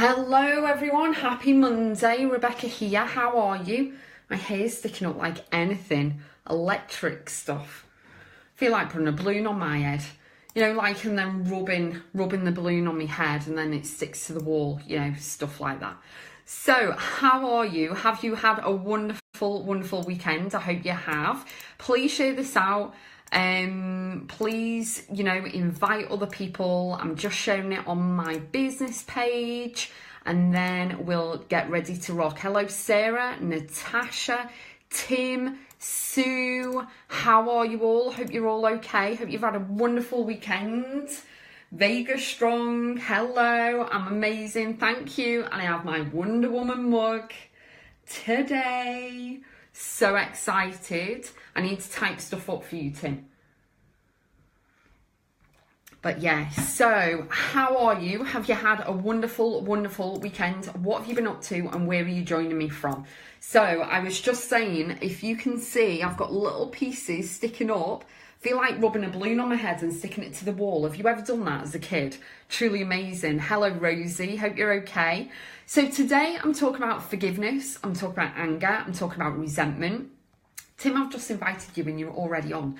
Hello everyone, happy Monday, Rebecca here, how are you? My hair's sticking up like anything, electric stuff. I feel like putting a balloon on my head, and then rubbing the balloon on my head and then it sticks to the wall, stuff like that. So, how are you? Have you had a wonderful weekend? I hope you have. Please share this out. Please, invite other people. I'm just sharing it on my business page and then we'll get ready to rock. Hello, Sarah, Natasha, Tim, Sue. How are you all? Hope you're all okay. Hope you've had a wonderful weekend. Vegas strong. Hello, I'm amazing. Thank you. And I have my Wonder Woman mug today. So excited. I need to type stuff up for you, Tim. But yeah, so how are you? Have you had a wonderful weekend? What have you been up to and where are you joining me from? So I was just saying, if you can see, I've got little pieces sticking up. I feel like rubbing a balloon on my head and sticking it to the wall. Have you ever done that as a kid? Truly amazing. Hello, Rosie. Hope you're okay. So today I'm talking about forgiveness. I'm talking about anger. I'm talking about resentment. Tim, I've just invited you and you're already on.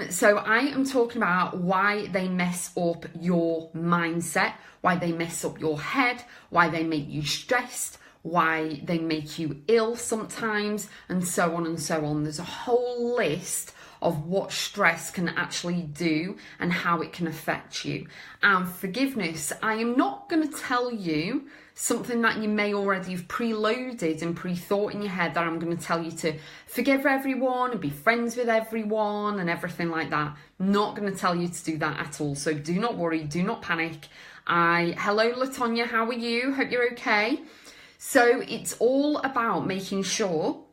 So I am talking about why they mess up your mindset, why they mess up your head, why they make you stressed, why they make you ill sometimes, and so on and so on. There's a whole list of what stress can actually do and how it can affect you. And forgiveness, I am not going to tell you something that you may already have preloaded and pre-thought in your head, that I'm going to tell you to forgive everyone and be friends with everyone and everything like that. Not going to tell you to do that at all. So do not worry, do not panic. Hello, Latonya, how are you? Hope you're okay. So it's all about making sure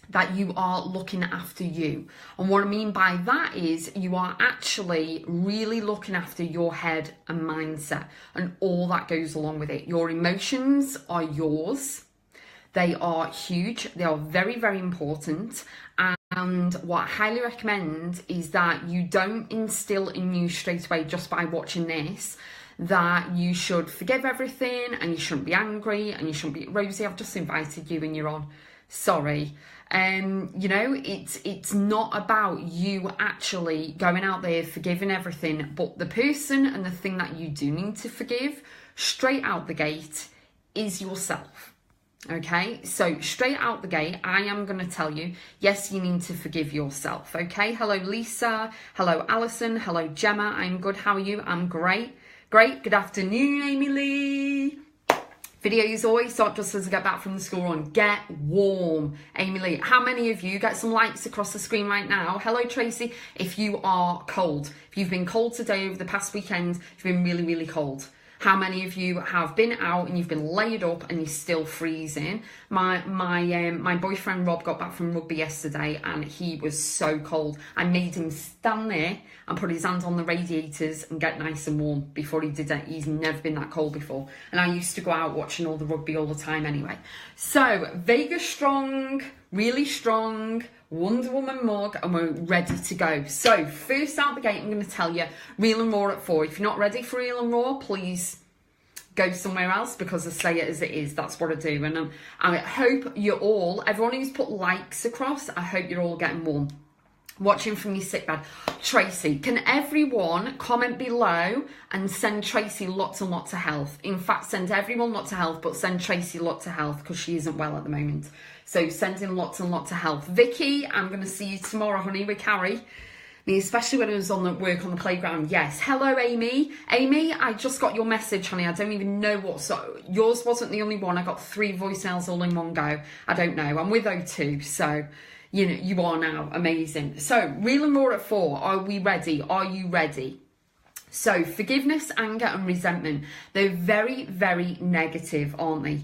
that you are looking after you. And what I mean by that is you are actually really looking after your head and mindset and all that goes along with it. Your emotions are yours. They are huge. They are very important. And what I highly recommend is that you don't instill in you straight away just by watching this that you should forgive everything and you shouldn't be angry and you shouldn't be... Rosie, I've just invited you and you're on. Sorry. It's not about you actually going out there forgiving everything, but the person and the thing that you do need to forgive straight out the gate is yourself. Okay, so straight out the gate, I am going to tell you, yes, you need to forgive yourself. Okay, hello, Lisa. Hello, Alison. Hello, Gemma. I'm good. How are you? I'm great. Good afternoon, Amy Lee. Videos always start just as I get back from the school run. Get warm, Amy Lee. How many of you get some likes across the screen right now? Hello, Tracy. If you are cold, if you've been cold today over the past weekend, you've been really cold. How many of you have been out and you've been laid up and you're still freezing? My boyfriend Rob got back from rugby yesterday and he was so cold. I made him stand there and put his hand on the radiators and get nice and warm before he did it. He's never been that cold before. And I used to go out watching all the rugby all the time anyway. So Vegas strong, really strong, Wonder Woman mug, and we're ready to go. So first out the gate, I'm going to tell you real and raw at 4. If you're not ready for real and raw, please go somewhere else, because I say it as it is. That's what I do. And I hope you're all, everyone who's put likes across, I hope you're all getting warm. Watching from your sick bed. Tracy, can everyone comment below and send Tracy lots and lots of health? In fact, send everyone lots of health, but send Tracy lots of health because she isn't well at the moment. So sending lots and lots of health. Vicky, I'm going to see you tomorrow, honey, with Carrie. Me, especially when I was on the work on the playground. Yes. Hello, Amy. Amy, I just got your message, honey. I don't even know what. So yours wasn't the only one. I got 3 voicemails all in one go. I don't know. I'm with O2, so you are now. Amazing. So real and raw at 4. Are we ready? Are you ready? So forgiveness, anger, and resentment. They're very negative, aren't they?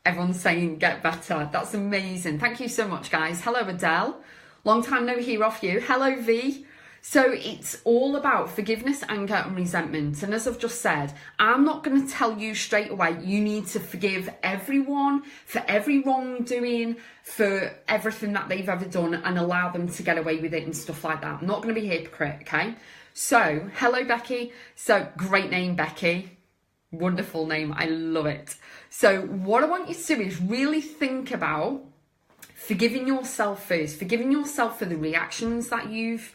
Everyone's saying get better. That's amazing. Thank you so much, guys. Hello, Adele. Long time no hear off you. Hello, V. So it's all about forgiveness, anger, and resentment. And as I've just said, I'm not going to tell you straight away you need to forgive everyone for every wrongdoing, for everything that they've ever done, and allow them to get away with it and stuff like that. I'm not going to be a hypocrite, okay? So, hello, Becky. So, great name, Becky. Wonderful name. I love it. So what I want you to do is really think about forgiving yourself first, forgiving yourself for the reactions that you've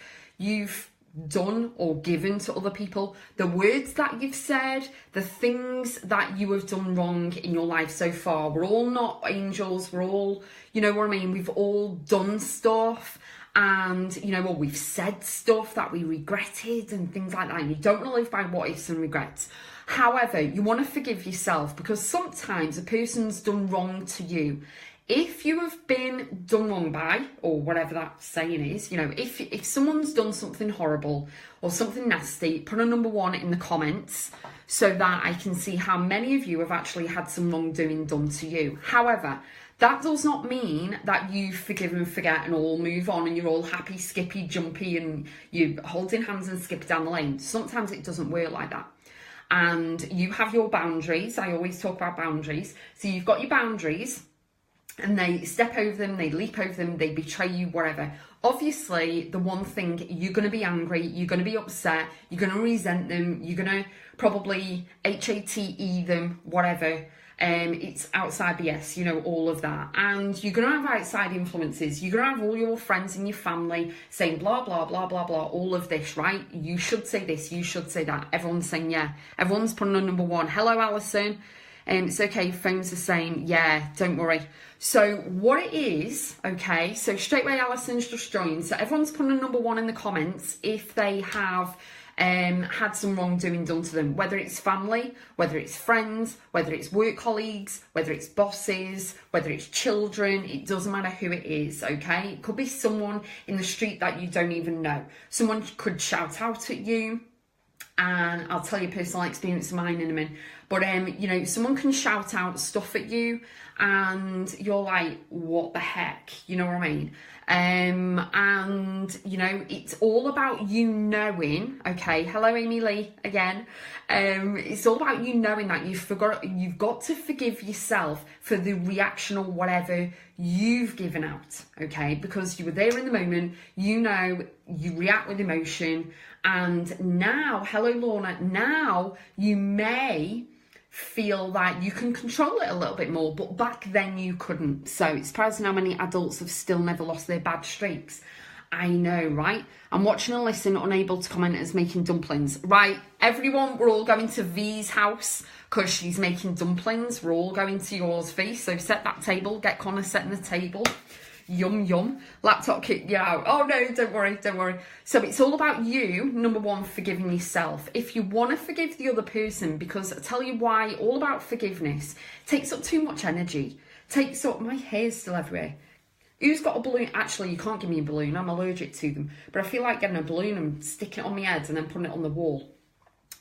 done or given to other people, the words that you've said, the things that you have done wrong in your life so far. We're all not angels. We're all, you know what I mean? We've all done stuff. And, you know, well, we've said stuff that we regretted and things like that. And you don't want to live by what ifs and regrets. However, you want to forgive yourself, because sometimes a person's done wrong to you. If you have been done wrong by, or whatever that saying is, you know, if someone's done something horrible or something nasty, put a number 1 in the comments so that I can see how many of you have actually had some wrongdoing done to you. However, that does not mean that you forgive and forget and all move on and you're all happy, skippy, jumpy and you're holding hands and skipping down the lane. Sometimes it doesn't work like that. And you have your boundaries. I always talk about boundaries. So you've got your boundaries and they step over them, they leap over them, they betray you, whatever. Obviously, the one thing, you're going to be angry, you're going to be upset, you're going to resent them, you're going to probably HATE them, whatever. It's outside BS, you know, all of that. And you're going to have outside influences. You're going to have all your friends in your family saying blah, blah, blah, blah, blah, all of this, right? You should say this, you should say that. Everyone's saying, yeah. Everyone's putting on number 1. Hello, Alison. It's okay, phones are saying, yeah, don't worry. So what it is, okay, so straight away Alison's just joined. So everyone's putting a number 1 in the comments if they have had some wrongdoing done to them, whether it's family, whether it's friends, whether it's work colleagues, whether it's bosses, whether it's children, it doesn't matter who it is, okay? It could be someone in the street that you don't even know. Someone could shout out at you, and I'll tell you a personal experience of mine in a minute. But, you know, someone can shout out stuff at you and you're like, what the heck? You know what I mean? And, you know, it's all about you knowing, okay, hello Amy Lee again. It's all about you knowing that you've got to forgive yourself for the reaction or whatever you've given out, okay? Because you were there in the moment, you know, you react with emotion. And now, hello Lorna, now you may feel that you can control it a little bit more, but back then you couldn't. So it's surprising how many adults have still never lost their bad streaks. I know, right? I'm watching and listening, unable to comment as making dumplings. Right, everyone, we're all going to V's house because she's making dumplings. We're all going to yours, V. So set that table, get Connor setting the table. Yum, yum. Laptop kicked you out. Oh no, don't worry, don't worry. So it's all about you, number 1, forgiving yourself. If you want to forgive the other person, because I tell you why, all about forgiveness takes up too much energy. Takes up, my hair's still everywhere. Who's got a balloon? Actually, you can't give me a balloon, I'm allergic to them. But I feel like getting a balloon and sticking it on my head and then putting it on the wall.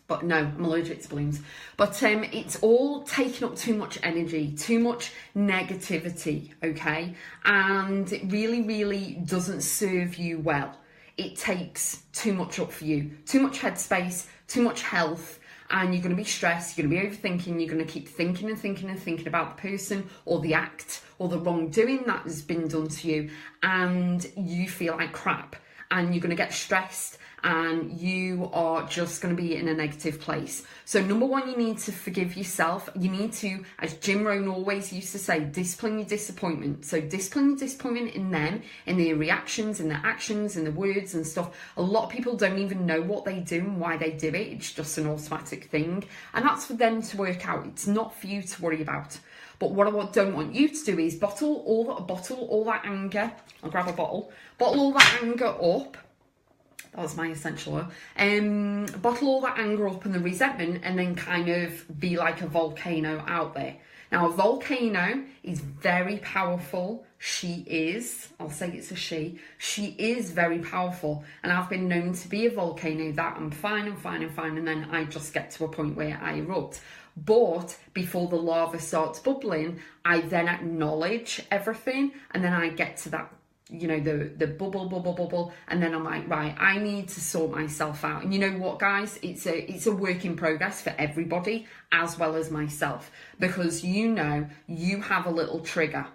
But no, I'm allergic to balloons. But it's all taking up too much energy, too much negativity, okay? And it really, really doesn't serve you well. It takes too much up for you, too much headspace, too much health, and you're going to be stressed, you're going to be overthinking, you're going to keep thinking and thinking and thinking about the person or the act or the wrongdoing that has been done to you, and you feel like crap, and you're going to get stressed, and you are just going to be in a negative place. So number 1, you need to forgive yourself. You need to, as Jim Rohn always used to say, discipline your disappointment. So discipline your disappointment in them, in their reactions, in their actions, in the words and stuff. A lot of people don't even know what they do and why they do it. It's just an automatic thing. And that's for them to work out. It's not for you to worry about. But what I don't want you to do is bottle all that anger. I'll grab a bottle all that anger up. That was my essential oil. Bottle all that anger up and the resentment, and then kind of be like a volcano out there. Now, a volcano is very powerful. She is, I'll say it's a she. She is very powerful. And I've been known to be a volcano that I'm fine, and then I just get to a point where I erupt. But before the lava starts bubbling, I then acknowledge everything, and then I get to that, you know, the bubble, and then I'm like, right, I need to sort myself out. And you know what, guys, it's a work in progress for everybody as well as myself, because you know you have a little trigger.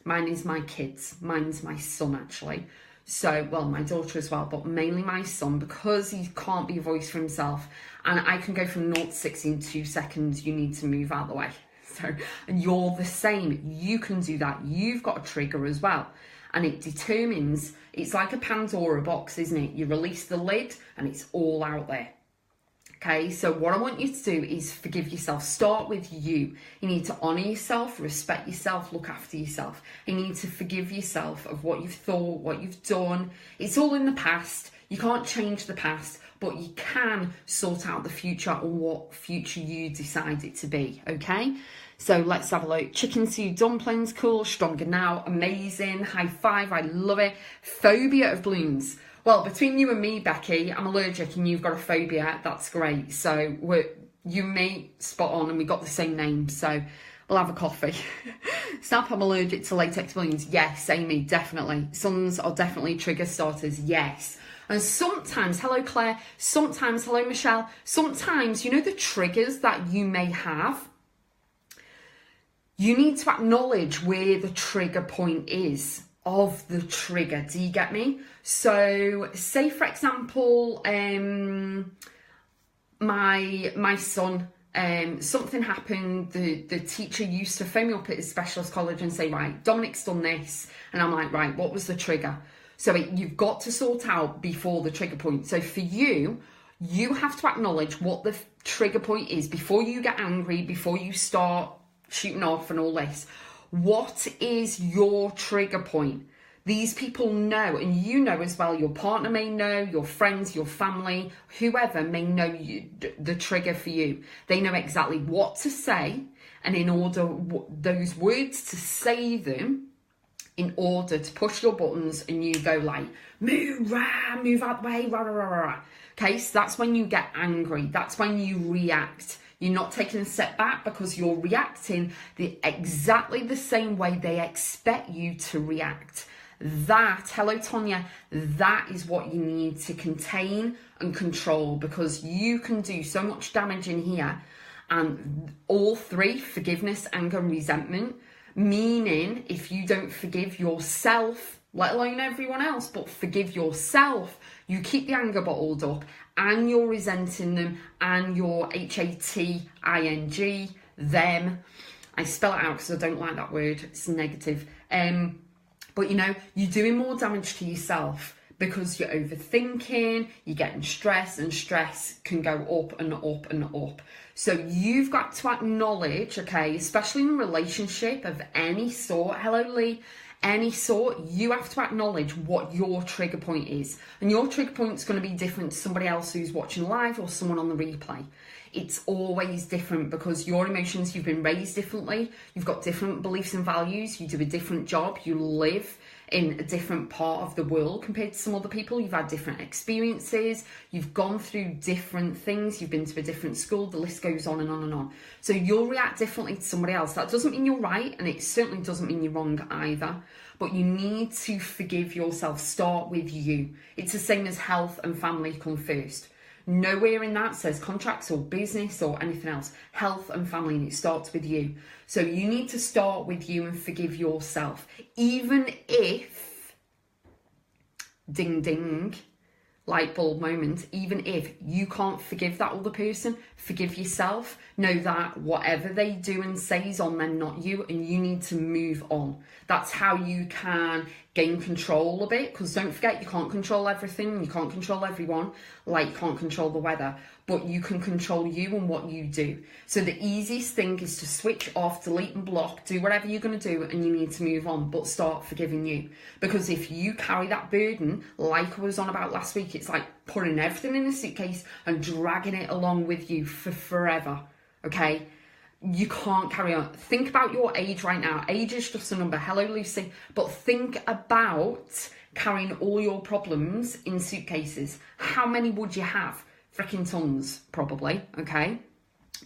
Mine is my kids. Mine's my son, actually. So, well, my daughter as well, but mainly my son, because he can't be a voice for himself. And I can go from 0 to 60 in 2 seconds. You need to move out of the way. So, and you're the same. You can do that. You've got a trigger as well. And it determines, it's like a Pandora box, isn't it? You release the lid and it's all out there. Okay, so what I want you to do is forgive yourself. Start with you. You need to honour yourself, respect yourself, look after yourself. You need to forgive yourself of what you've thought, what you've done. It's all in the past. You can't change the past, but you can sort out the future or what future you decide it to be, okay? So let's have a look. Chicken soup dumplings, cool, stronger now, amazing, high five, I love it. Phobia of balloons. Well, between you and me, Becky, I'm allergic and you've got a phobia. That's great. So you and me, spot on, and we got the same name. So we'll have a coffee. Snap, I'm allergic to latex balloons. Yes, Amy, definitely. Suns are definitely trigger starters. Yes. And sometimes, hello Claire, sometimes, hello Michelle, sometimes, you know the triggers that you may have? You need to acknowledge where the trigger point is of the trigger. Do you get me? So say for example, my son, something happened, the teacher used to phone me up at his specialist college and say, right, Dominic's done this. And I'm like, right, what was the trigger? So you've got to sort out before the trigger point. So for you, you have to acknowledge what the trigger point is before you get angry, before you start shooting off and all this. What is your trigger point? These people know, and you know as well, your partner may know, your friends, your family, whoever may know the trigger for you. They know exactly what to say, and in order, those words to say them, in order to push your buttons and you go like, move out the way, rah, rah, rah, rah. Okay, so that's when you get angry. That's when you react. You're not taking a step back because you're reacting exactly the same way they expect you to react. That, hello Tonya, that is what you need to contain and control, because you can do so much damage in here. And all three, forgiveness, anger and resentment, meaning if you don't forgive yourself, let alone everyone else, but forgive yourself, you keep the anger bottled up and you're resenting them and you're hating them. I spell it out because I don't like that word. It's negative. But you know, you're doing more damage to yourself because you're overthinking, you're getting stressed, and stress can go up and up and up. So you've got to acknowledge, okay, especially in a relationship of any sort, hello Lee, any sort, you have to acknowledge what your trigger point is. And your trigger point is going to be different to somebody else who's watching live or someone on the replay. It's always different because your emotions, you've been raised differently, you've got different beliefs and values, you do a different job, you live in a different part of the world compared to some other people, you've had different experiences, you've gone through different things, you've been to a different school, the list goes on and on and on. So you'll react differently to somebody else. That doesn't mean you're right, and it certainly doesn't mean you're wrong either, but you need to forgive yourself. Start with you. It's the same as health and family come first. Nowhere in that says contracts or business or anything else. Health and family, and it starts with you. So you need to start with you and forgive yourself. Even if, ding ding, light bulb moment, even if you can't forgive that other person, forgive yourself. Know that whatever they do and say is on them, not you, and you need to move on. That's how you can gain control a bit, because don't forget, you can't control everything, you can't control everyone, like you can't control the weather, but you can control you and what you do. So the easiest thing is to switch off, delete and block, do whatever you're going to do, and you need to move on, but start forgiving you. Because if you carry that burden, like I was on about last week, it's like putting everything in a suitcase and dragging it along with you for forever, okay? You can't carry on. Think about your age right now. Age is just a number. Hello, Lucy. But think about carrying all your problems in suitcases. How many would you have? Freaking tons, probably, okay?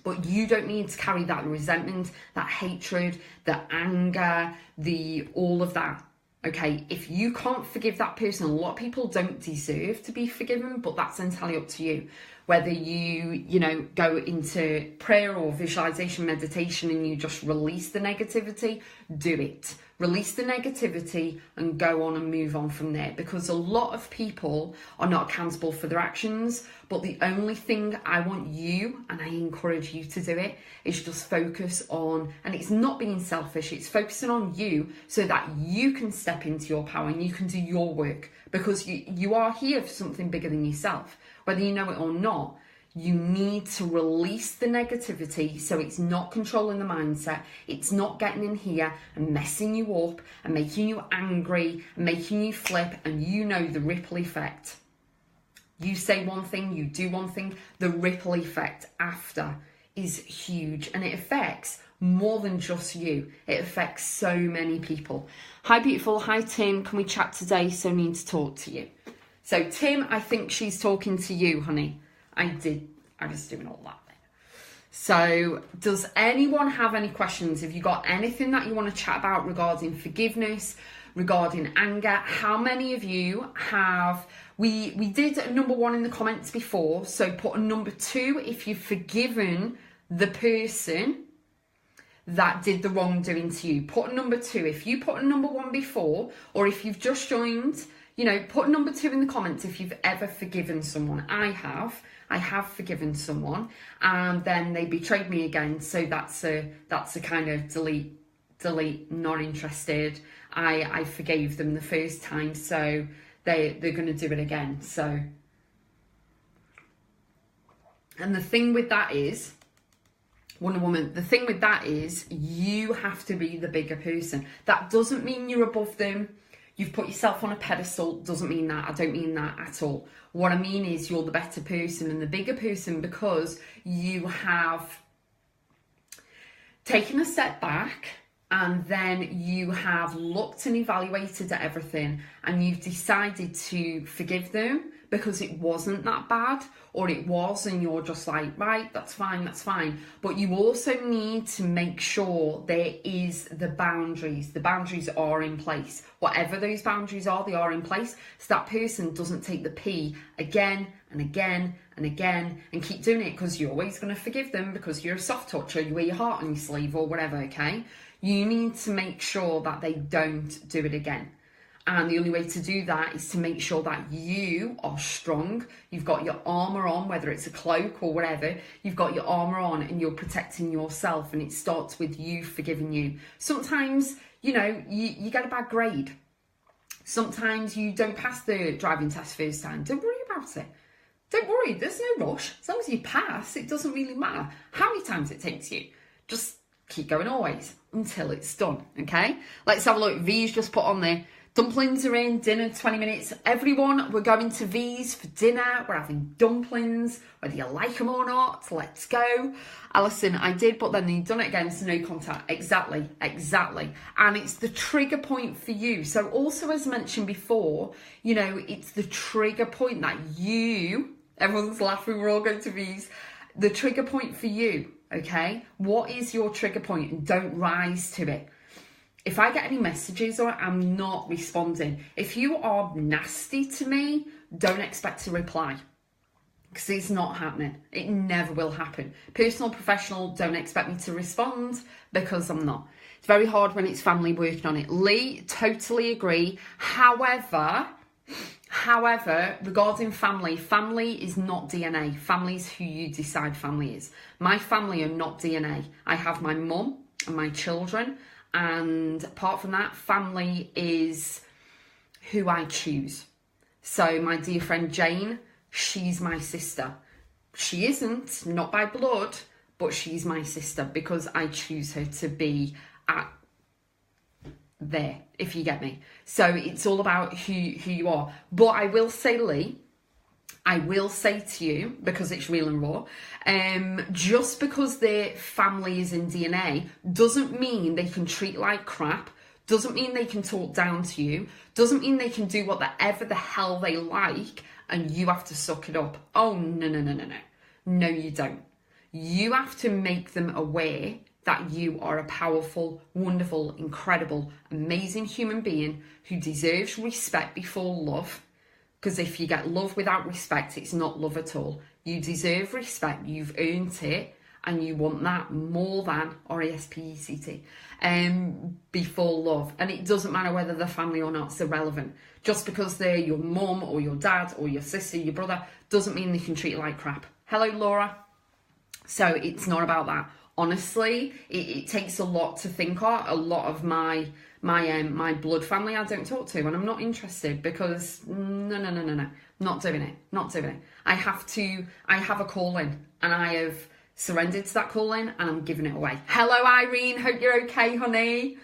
But you don't need to carry that resentment, that hatred, the anger, all of that. Okay, if you can't forgive that person, a lot of people don't deserve to be forgiven, but that's entirely up to you. Whether you go into prayer or visualization meditation and you just release the negativity, do it. Release the negativity and go on and move on from there, because a lot of people are not accountable for their actions. But the only thing I want you, and I encourage you to do it, is just focus on, and it's not being selfish, it's focusing on you so that you can step into your power and you can do your work, because you are here for something bigger than yourself. Whether you know it or not, you need to release the negativity so it's not controlling the mindset. It's not getting in here and messing you up and making you angry and making you flip. And you know the ripple effect. You say one thing, you do one thing, the ripple effect after is huge, and it affects more than just you. It affects so many people. Hi, beautiful. Hi, Tim. Can we chat today? So need to talk to you. So, Tim, I think she's talking to you, honey. I was doing all that then. So, does anyone have any questions? Have you got anything that you want to chat about regarding forgiveness, regarding anger? How many of you have... We did a number 1 in the comments before, so put a number 2 if you've forgiven the person that did the wrongdoing to you. Put a number 2. If you put a number 1 before, or if you've just joined, you know, put a number 2 in the comments if you've ever forgiven someone. I have forgiven someone, and then they betrayed me again. So that's a kind of delete, not interested. I forgave them the first time, so they're going to do it again. So, and the thing with that is, Wonder Woman, the thing with that is you have to be the bigger person. That doesn't mean you're above them. You've put yourself on a pedestal. Doesn't mean that. I don't mean that at all. What I mean is you're the better person and the bigger person, because you have taken a step back, and then you have looked and evaluated at everything, and you've decided to forgive them because it wasn't that bad, or it was, and you're just like, right, that's fine. But you also need to make sure there is the boundaries. The boundaries are in place. Whatever those boundaries are, they are in place, so that person doesn't take the P again and again and again and keep doing it, because you're always going to forgive them because you're a soft touch, or you wear your heart on your sleeve or whatever, okay? You need to make sure that they don't do it again. And the only way to do that is to make sure that you are strong. You've got your armour on, whether it's a cloak or whatever. You've got your armour on and you're protecting yourself, and it starts with you forgiving you. Sometimes, you know, you get a bad grade. Sometimes you don't pass the driving test first time. Don't worry about it. Don't worry, there's no rush. As long as you pass, it doesn't really matter how many times it takes you. Just keep going always until it's done, okay? Let's have a look. V's just put on there. Dumplings are in, dinner 20 minutes. Everyone, we're going to V's for dinner. We're having dumplings, whether you like them or not. Let's go. Alison, I did, but then you've done it again, so no contact. Exactly. And it's the trigger point for you. So also, as mentioned before, you know, it's the trigger point that you, everyone's laughing, we're all going to V's. The trigger point for you, okay? What is your trigger point? And don't rise to it. If I get any messages or I'm not responding, if you are nasty to me, don't expect to reply, because it's not happening. It never will happen. Personal, professional, don't expect me to respond, because I'm not. It's very hard when it's family working on it. Lee, totally agree. However, regarding family is not DNA. Family is who you decide family is. My family are not DNA. I have my mum and my children. And apart from that, family is who I choose. So my dear friend Jane, she's my sister. She isn't, not by blood, but she's my sister because I choose her to be at there, if you get me. So it's all about who you are. But I will say, Lee, I will say to you, because it's real and raw, just because their family is in DNA doesn't mean they can treat like crap, doesn't mean they can talk down to you, doesn't mean they can do whatever the hell they like and you have to suck it up. Oh, no. No, you don't. You have to make them aware that you are a powerful, wonderful, incredible, amazing human being who deserves respect before love. Because if you get love without respect, it's not love at all. You deserve respect, you've earned it, and you want that more than R-E-S-P-E-C-T before love. And it doesn't matter whether they're family or not, it's irrelevant. Just because they're your mum or your dad or your sister, your brother, doesn't mean they can treat you like crap. Hello, Laura. So it's not about that. Honestly, it takes a lot to think of. A lot of my blood family I don't talk to, and I'm not interested, because no, not doing it. I have a calling, and I have surrendered to that calling, and I'm giving it away. Hello, Irene, hope you're okay, honey.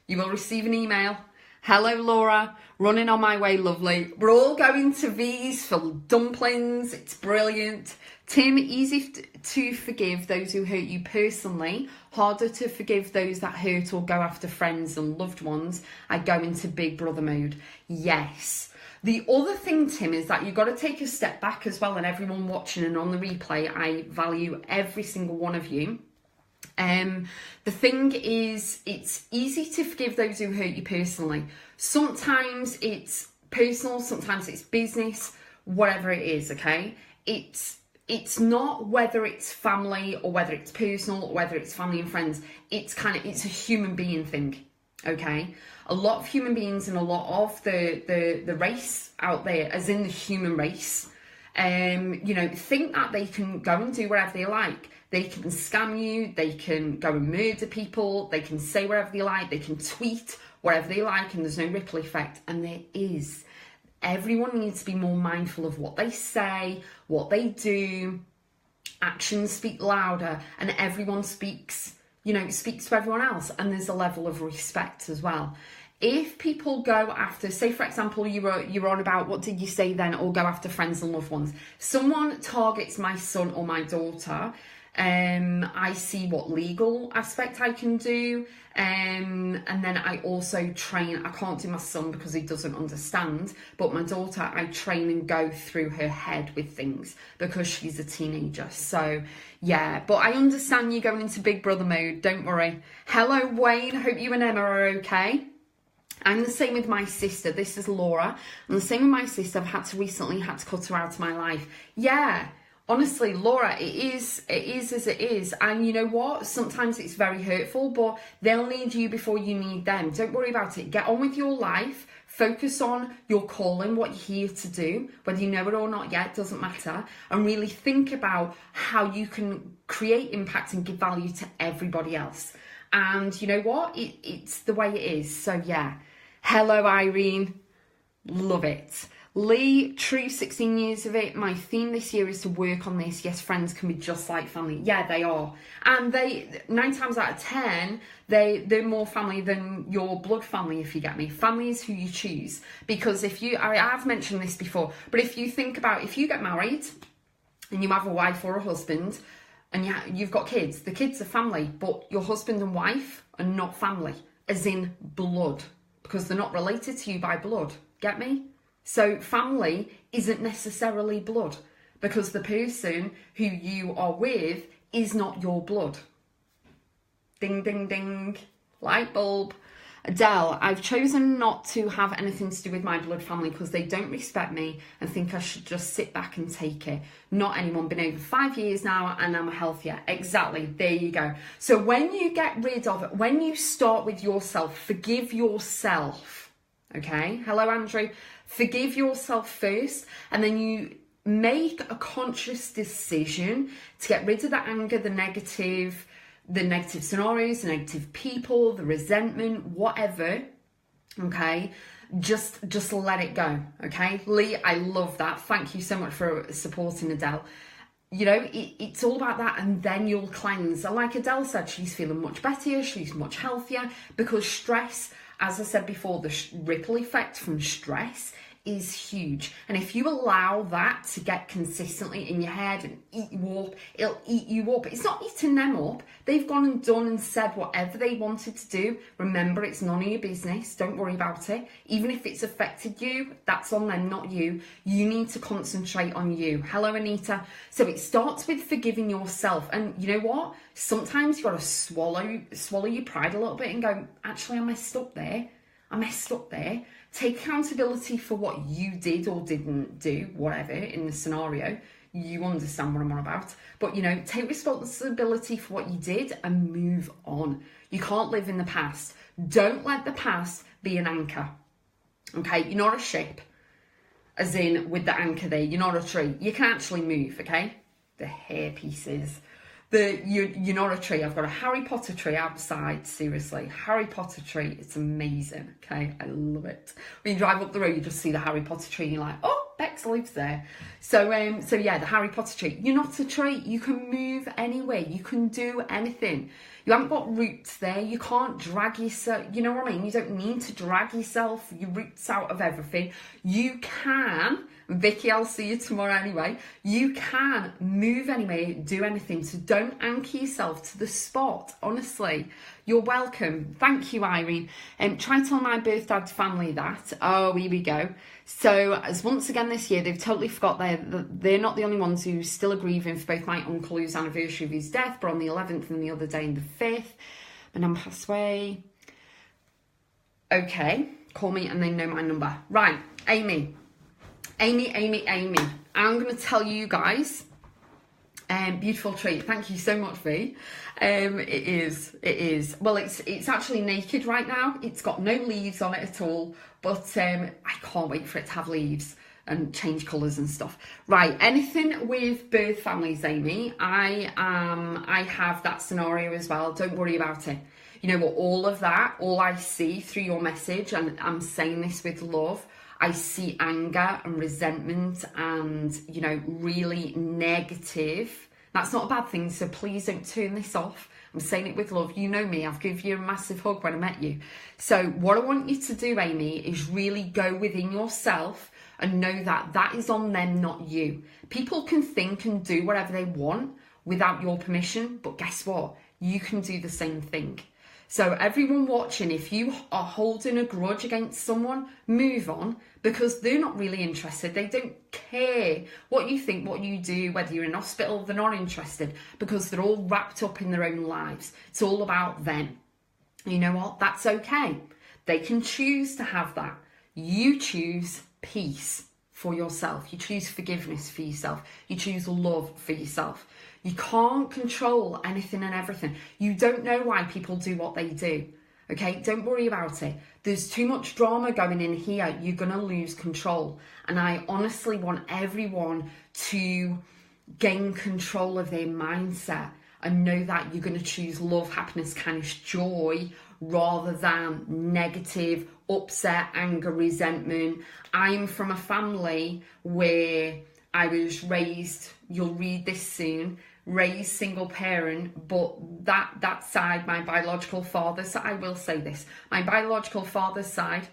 You will receive an email. Hello, Laura, running on my way, lovely. We're all going to V's for dumplings, it's brilliant. Tim, easy to forgive those who hurt you personally, harder to forgive those that hurt or go after friends and loved ones. I go into big brother mode. Yes. The other thing, Tim, is that you've got to take a step back as well, and everyone watching and on the replay, I value every single one of you. The thing is, it's easy to forgive those who hurt you personally. Sometimes it's personal, sometimes it's business, whatever it is, okay? It's not whether it's family or whether it's personal or whether it's family and friends. It's a human being thing, okay? A lot of human beings and a lot of the race out there, as in the human race, think that they can go and do whatever they like. They can scam you, they can go and murder people, they can say whatever they like, they can tweet whatever they like, and there's no ripple effect. And there is. Everyone needs to be more mindful of what they say, what they do. Actions speak louder, and everyone speaks to everyone else, and there's a level of respect as well. If people go after, say for example, you were on about, what did you say then, or go after friends and loved ones. Someone targets my son or my daughter, I see what legal aspect I can do, and then I also train. I can't do my son because he doesn't understand, but my daughter, I train and go through her head with things because she's a teenager. So yeah, but I understand you going into big brother mode, don't worry. Hello, Wayne, hope you and Emma are okay. I'm the same with my sister. This is Laura. I'm the same with my sister. I've recently had to cut her out of my life. Yeah. Honestly, Laura, it is as it is. And you know what? Sometimes it's very hurtful, but they'll need you before you need them. Don't worry about it. Get on with your life. Focus on your calling, what you're here to do. Whether you know it or not yet, doesn't matter. And really think about how you can create impact and give value to everybody else. And you know what? It's the way it is. So yeah. Hello, Irene. Love it. Lee, true 16 years of it. My theme this year is to work on this. Yes, friends can be just like family. Yeah, they are. And 9 times out of 10, they're more family than your blood family, if you get me. Family is who you choose. Because I've mentioned this before, but if you think about, if you get married and you have a wife or a husband and you've got kids, the kids are family, but your husband and wife are not family, as in blood, because they're not related to you by blood. Get me? So family isn't necessarily blood, because the person who you are with is not your blood. Ding, ding, ding. Light bulb. Adele, I've chosen not to have anything to do with my blood family because they don't respect me and think I should just sit back and take it. Not anyone. Been over 5 years now and I'm healthier. Exactly. There you go. So when you get rid of it, when you start with yourself, forgive yourself. Okay? Hello, Andrew. Forgive yourself first, and then you make a conscious decision to get rid of the anger, the negative scenarios, the negative people, the resentment, whatever. Okay, just let it go. Okay, Lee, I love that. Thank you so much for supporting Adele. You know, it's all about that, and then you'll cleanse. And like Adele said, she's feeling much better, she's much healthier, because stress, as I said before, the ripple effect from stress is huge. And if you allow that to get consistently in your head and eat you up, it'll eat you up. It's not eating them up. They've gone and done and said whatever they wanted to do. Remember, it's none of your business. Don't worry about it. Even if it's affected you, that's on them, not you. You need to concentrate on you. Hello, Anita. So it starts with forgiving yourself. And you know what? Sometimes you've got to swallow your pride a little bit and go, actually, I messed up there. Take accountability for what you did or didn't do, whatever, in the scenario. you understand what I'm on about. But, you know, take responsibility for what you did and move on. You can't live in the past. Don't let the past be an anchor. Okay, you're not a ship, as in with the anchor there. You're not a tree. You can actually move, okay? The hair pieces. You're not a tree. I've got a Harry Potter tree outside, seriously. Harry Potter tree, it's amazing, okay? I love it. When you drive up the road, you just see the Harry Potter tree and you're like, oh, Bex lives there. So yeah, the Harry Potter tree. You're not a tree. You can move anywhere. You can do anything. You haven't got roots there. You can't drag yourself. You know what I mean? You don't need to drag yourself, your roots out of everything. You can, Vicky, I'll see you tomorrow anyway. You can move anyway, do anything. So don't anchor yourself to the spot. Honestly, you're welcome. Thank you, Irene. Try to tell my birth dad's family that. Oh, here we go. So as once again this year, they've totally forgot they're not the only ones who still are grieving for both my uncle, whose anniversary of his death, but on the 11th and the other day, in the 5th. My nan passed away. Okay, call me and they know my number. Right, Amy. I'm going to tell you guys. Beautiful tree. Thank you so much, V. It is. Well, it's actually naked right now. It's got no leaves on it at all. But I can't wait for it to have leaves and change colours and stuff. Right, anything with birth families, Amy, I have that scenario as well. Don't worry about it. You know what, all I see through your message, and I'm saying this with love, I see anger and resentment and, you know, really negative. That's not a bad thing, so please don't turn this off. I'm saying it with love. You know me, I've given you a massive hug when I met you. So what I want you to do, Amy, is really go within yourself and know that that is on them, not you. People can think and do whatever they want without your permission, but guess what? You can do the same thing. So everyone watching, if you are holding a grudge against someone, move on, because they're not really interested. They don't care what you think, what you do, whether you're in hospital, they're not interested, because they're all wrapped up in their own lives. It's all about them. You know what? That's okay. They can choose to have that. You choose peace for yourself. You choose forgiveness for yourself. You choose love for yourself. You can't control anything and everything. You don't know why people do what they do. Okay, don't worry about it. There's too much drama going in here. You're going to lose control. And I honestly want everyone to gain control of their mindset and know that you're going to choose love, happiness, kindness, joy, rather than negative, upset, anger, resentment. I'm from a family where I was raised, you'll read this soon, raised single parent, but that side, my biological father's side, I will say this, my biological father's side,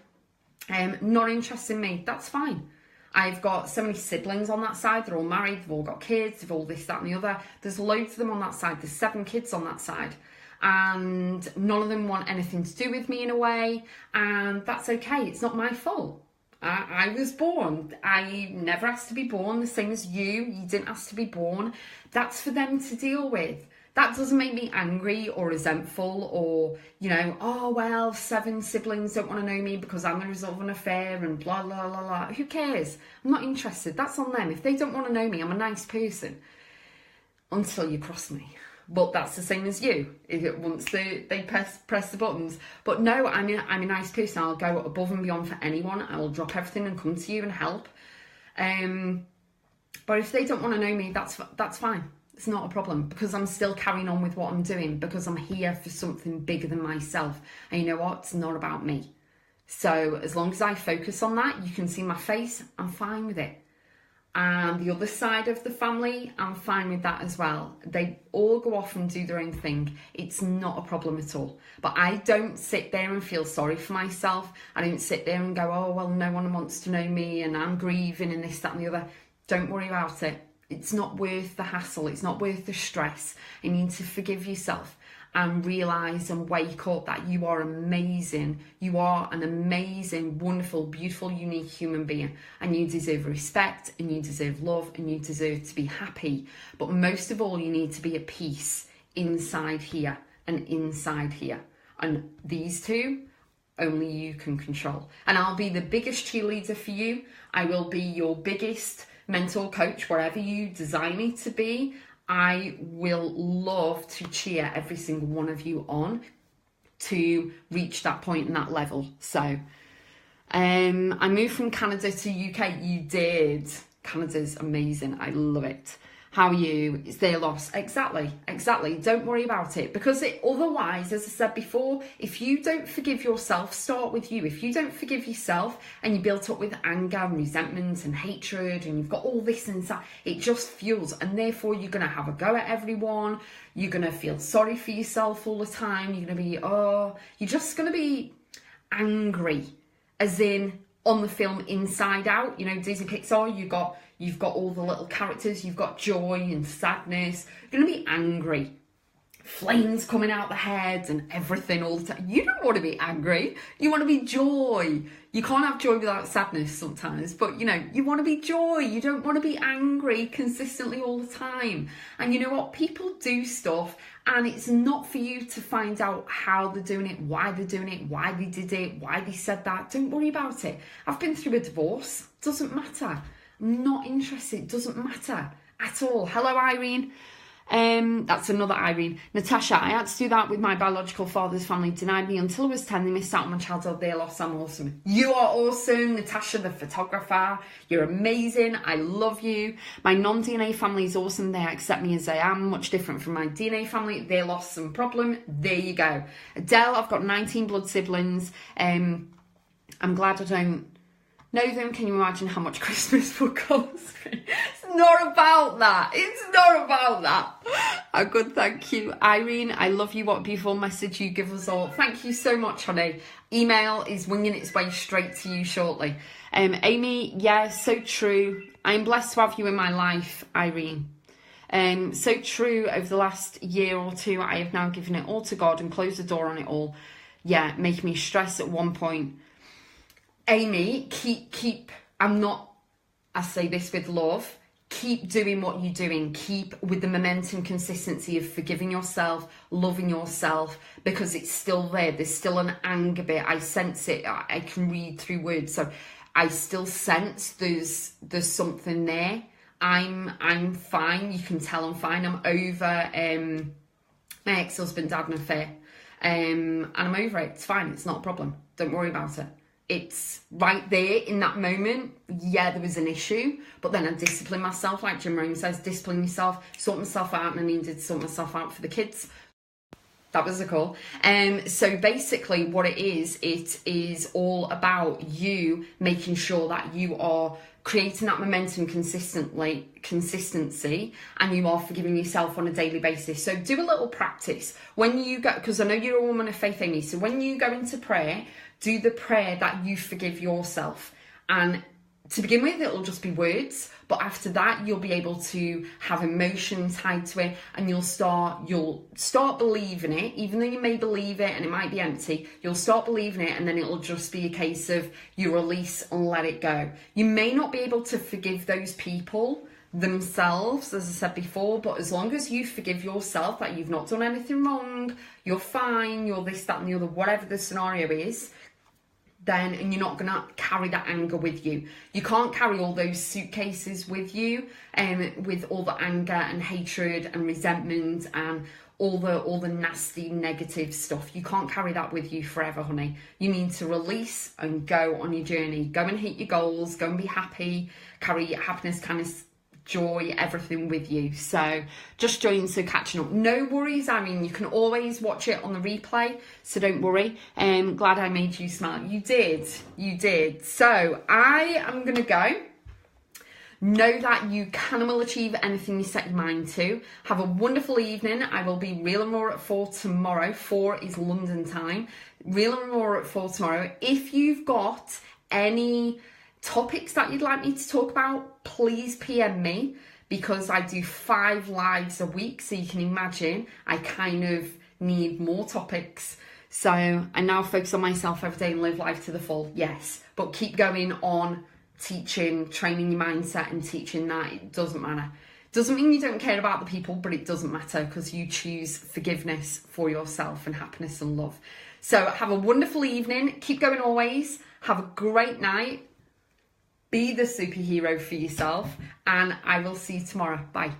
not interested in me. That's fine. I've got so many siblings on that side. They're all married, they've all got kids, they've all this, that and the other. There's loads of them on that side. There's 7 kids on that side. And none of them want anything to do with me in a way. And that's okay. It's not my fault. I was born. I never asked to be born, the same as you. You didn't ask to be born. That's for them to deal with. That doesn't make me angry or resentful or, you know, oh, well, 7 siblings don't want to know me because I'm the result of an affair and blah, blah, blah, blah. Who cares? I'm not interested. That's on them. If they don't want to know me, I'm a nice person until you cross me. But that's the same as you. Once they press the buttons. But no, I'm a nice person. I'll go above and beyond for anyone. I will drop everything and come to you and help. But if they don't want to know me, that's fine. It's not a problem, because I'm still carrying on with what I'm doing, because I'm here for something bigger than myself. And you know what? It's not about me. So as long as I focus on that, you can see my face, I'm fine with it. And the other side of the family, I'm fine with that as well. They all go off and do their own thing. It's not a problem at all. But I don't sit there and feel sorry for myself. I don't sit there and go, oh, well, no one wants to know me and I'm grieving and this, that and the other. Don't worry about it. It's not worth the hassle. It's not worth the stress. You need to forgive yourself and realise and wake up that you are amazing. You are an amazing, wonderful, beautiful, unique human being. And you deserve respect and you deserve love and you deserve to be happy. But most of all, you need to be at peace inside here and inside here. And these two, only you can control. And I'll be the biggest cheerleader for you. I will be your biggest mentor, coach, wherever you desire me to be, I will love to cheer every single one of you on to reach that point and that level. So I moved from Canada to UK. You did. Canada's amazing. I love it. How are you? It's their loss. Exactly. Don't worry about it, because otherwise, as I said before, if you don't forgive yourself, start with you. If you don't forgive yourself and you're built up with anger and resentment and hatred and you've got all this inside, it just fuels, and therefore you're going to have a go at everyone. You're going to feel sorry for yourself all the time. You're going to be, you're just going to be angry, as in on the film Inside Out, Disney Pixar, you've got all the little characters, you've got joy and sadness. You're going to be angry. Flames coming out the head and everything all the time. You don't want to be angry. You want to be joy. You can't have joy without sadness sometimes, but you want to be joy. You don't want to be angry consistently all the time. And you know what? People do stuff, and it's not for you to find out how they're doing it, why they're doing it, why they did it, why they said that. Don't worry about it. I've been through a divorce. Doesn't matter. I'm not interested. It doesn't matter at all. Hello, Irene. That's another Irene. Natasha, I had to do that with my biological father's family. Denied me until I was 10. They missed out on my childhood. They lost. I'm awesome. You are awesome, Natasha, the photographer. You're amazing. I love you. My non-DNA family is awesome. They accept me as I am. Much different from my DNA family. They lost some problem. There you go. Adele, I've got 19 blood siblings. I'm glad I don't know them. Can you imagine how much Christmas will cost me? It's not about that. It's not about that. Oh, good, thank you. Irene, I love you. What a beautiful message you give us all. Thank you so much, honey. Email is winging its way straight to you shortly. Amy, yeah, so true. I'm blessed to have you in my life, Irene. So true. Over the last year or two, I have now given it all to God and closed the door on it all. Yeah, making me stress at one point. Amy, keep, I say this with love, keep doing what you're doing. Keep with the momentum, consistency of forgiving yourself, loving yourself, because it's still there. There's still an anger bit. I sense it. I can read through words. So I still sense there's something there. I'm fine. You can tell I'm fine. I'm over my ex-husband had an affair. And I'm over it. It's fine. It's not a problem. Don't worry about it. It's right there in that moment. Yeah, there was an issue, but then I disciplined myself, like Jim Rohn says, discipline yourself, sort myself out, and I needed to sort myself out for the kids. That was the call. So basically what it is all about you making sure that you are creating that momentum consistency, and you are forgiving yourself on a daily basis. So do a little practice when you go, because I know you're a woman of faith, Amy. So when you go into prayer, do the prayer that you forgive yourself. And to begin with, it'll just be words, but after that, you'll be able to have emotion tied to it, and you'll start believing it. Even though you may believe it and it might be empty, you'll start believing it, and then it'll just be a case of you release and let it go. You may not be able to forgive those people themselves, as I said before, but as long as you forgive yourself that you've not done anything wrong, you're fine, you're this, that and the other, whatever the scenario is, then, and you're not going to carry that anger with you. You can't carry all those suitcases with you, with all the anger and hatred and resentment and all the nasty negative stuff. You can't carry that with you forever, honey. You need to release and go on your journey. Go and hit your goals. Go and be happy. Carry happiness, kindness, joy, everything with you. So just join, so catching up. No worries, I mean, you can always watch it on the replay, so don't worry. Glad I made you smile. You did. So I am gonna go. Know that you can and will achieve anything you set your mind to. Have a wonderful evening. I will be Real and Raw at 4 tomorrow. 4 is London time. Real and Raw at 4 tomorrow. If you've got any topics that you'd like me to talk about, please PM me, because I do 5 lives a week, so you can imagine I kind of need more topics. So I now focus on myself every day and live life to the full, yes, but keep going on teaching, training your mindset and teaching that. It doesn't matter. Doesn't mean you don't care about the people, but it doesn't matter, because you choose forgiveness for yourself and happiness and love. So have a wonderful evening. Keep going always. Have a great night. Be the superhero for yourself, and I will see you tomorrow. Bye.